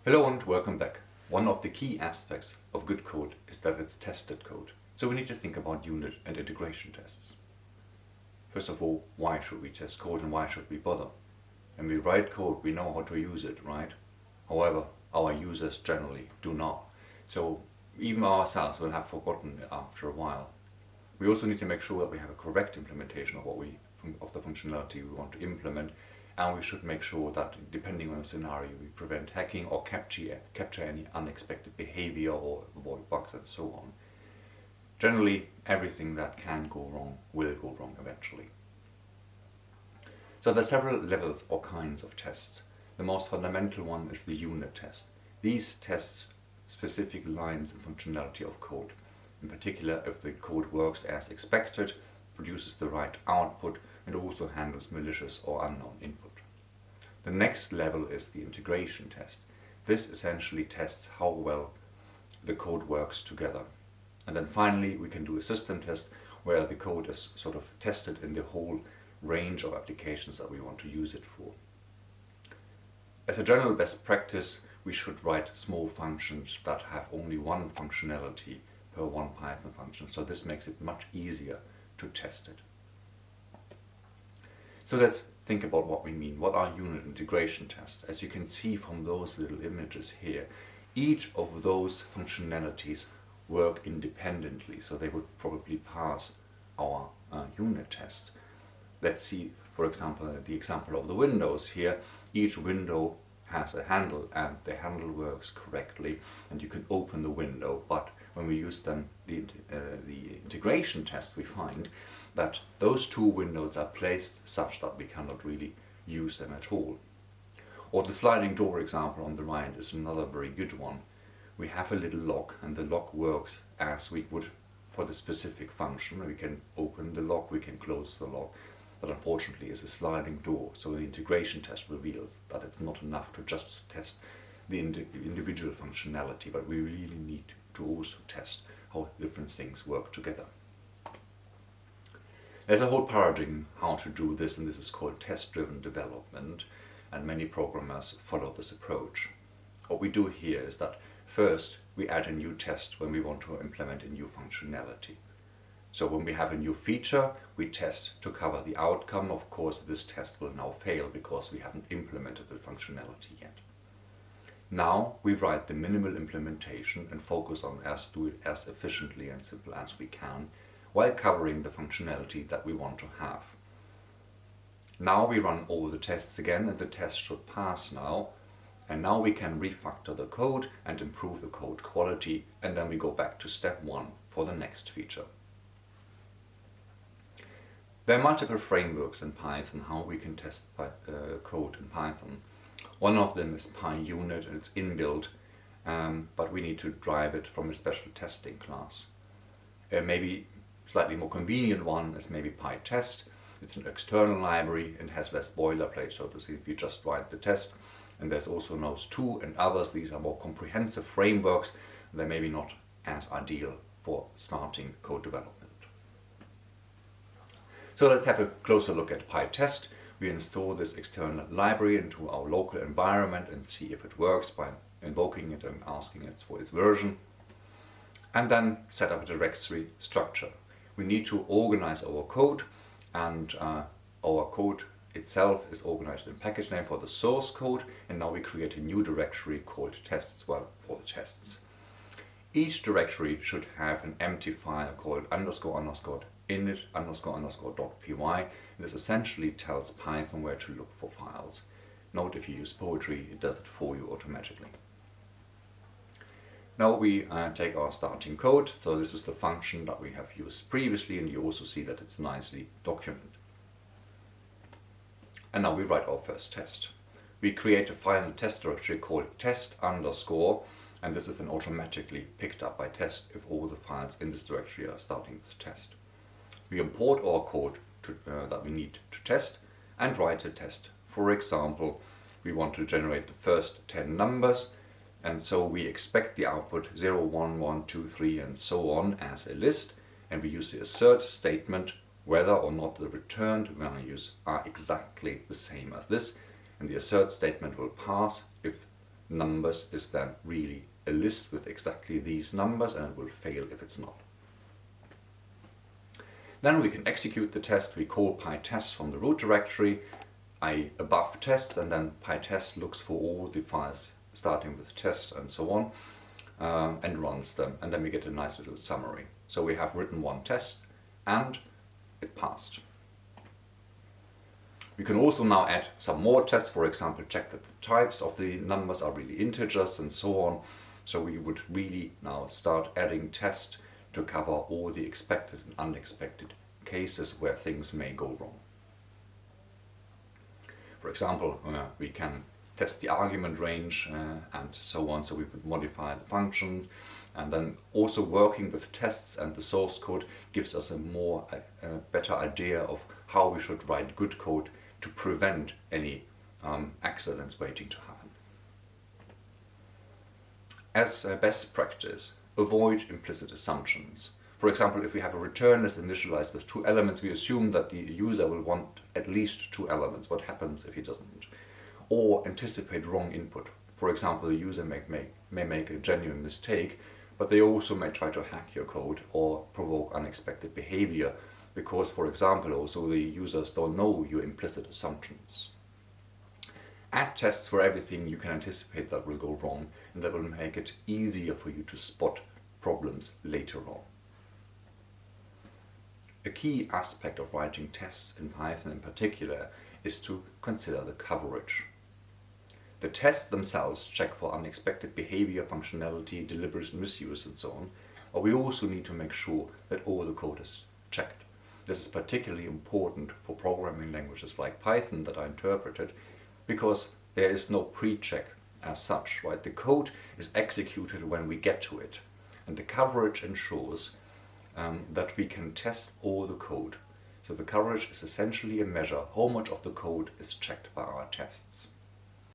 Hello and welcome back. One of the key aspects of good code is that it's tested code. So we need to think about unit and integration tests. First of all, why should we test code and why should we bother? When we write code, we know how to use it, right? However, our users generally do not. So even ourselves will have forgotten it after a while. We also need to make sure that we have a correct implementation of the functionality we want to implement, and we should make sure that, depending on the scenario, we prevent hacking or capture any unexpected behavior or avoid bugs and so on. Generally, everything that can go wrong will go wrong eventually. So there are several levels or kinds of tests. The most fundamental one is the unit test. These tests specific lines and functionality of code. In particular, if the code works as expected, produces the right output, and also handles malicious or unknown input. The next level is the integration test. This essentially tests how well the code works together. And then finally, we can do a system test where the code is sort of tested in the whole range of applications that we want to use it for. As a general best practice, we should write small functions that have only one functionality per one Python function, so this makes it much easier to test it. So let's think about what we mean. What are unit integration tests? As you can see from those little images here, each of those functionalities work independently, so they would probably pass our unit test. Let's see, for example, the example of the windows here. Each window has a handle and the handle works correctly and you can open the window, but when we use then the integration test, we find that those two windows are placed such that we cannot really use them at all. Or the sliding door example on the right is another very good one. We have a little lock and the lock works as we would for the specific function. We can open the lock, we can close the lock, but unfortunately it's a sliding door, so the integration test reveals that it's not enough to just test the individual functionality, but we really need to also test how different things work together. There's a whole paradigm how to do this, and this is called test-driven development, and many programmers follow this approach. What we do here is that first we add a new test when we want to implement a new functionality. So when we have a new feature, we test to cover the outcome. Of course, this test will now fail because we haven't implemented the functionality yet. Now we write the minimal implementation and focus on do it as efficiently and simple as we can, while covering the functionality that we want to have. Now we run all the tests again and the test should pass now. And now we can refactor the code and improve the code quality, and then we go back to step 1 for the next feature. There are multiple frameworks in Python how we can test code in Python. One of them is PyUnit and it's inbuilt, but we need to drive it from a special testing class. Maybe slightly more convenient one is maybe PyTest. It's an external library and has less boilerplate, so to say, if you just write the test. And there's also Nose2 and others. These are more comprehensive frameworks. They're maybe not as ideal for starting code development. So let's have a closer look at PyTest. We install this external library into our local environment and see if it works by invoking it and asking it for its version. And then set up a directory structure. We need to organize our code, and our code itself is organized in package name for the source code, and now we create a new directory called tests, for the tests. Each directory should have an empty file called __init__.py. This essentially tells Python where to look for files. Note, if you use Poetry, it does it for you automatically. Now we take our starting code. So this is the function that we have used previously, and you also see that it's nicely documented. And now we write our first test. We create a final test directory called test_, and this is then automatically picked up by test if all the files in this directory are starting with test. We import our code that we need to test and write a test. For example, we want to generate the first 10 numbers, and so we expect the output 0, 1, 1, 2, 3 and so on as a list, and we use the assert statement whether or not the returned values are exactly the same as this, and the assert statement will pass if numbers is then really a list with exactly these numbers, and it will fail if it's not. Then we can execute the test. We call pytest from the root directory, above tests, and then pytest looks for all the files starting with test and so on, and runs them, and then we get a nice little summary. So we have written one test and it passed. We can also now add some more tests, for example, check that the types of the numbers are really integers and so on. So we would really now start adding tests to cover all the expected and unexpected cases where things may go wrong. For example, we can test the argument range and so on, so we would modify the function, and then also working with tests and the source code gives us a better idea of how we should write good code to prevent any accidents waiting to happen. As a best practice, avoid implicit assumptions. For example, if we have a return list initialized with 2 elements, we assume that the user will want at least 2 elements. What happens if he doesn't? Or anticipate wrong input. For example, the user may make a genuine mistake, but they also may try to hack your code or provoke unexpected behavior because, for example, also the users don't know your implicit assumptions. Add tests for everything you can anticipate that will go wrong, and that will make it easier for you to spot problems later on. A key aspect of writing tests in Python in particular is to consider the coverage. The tests themselves check for unexpected behavior, functionality, deliberate misuse and so on, but we also need to make sure that all the code is checked. This is particularly important for programming languages like Python that I interpreted, because there is no pre-check as such, right? The code is executed when we get to it, and the coverage ensures that we can test all the code. So the coverage is essentially a measure how much of the code is checked by our tests.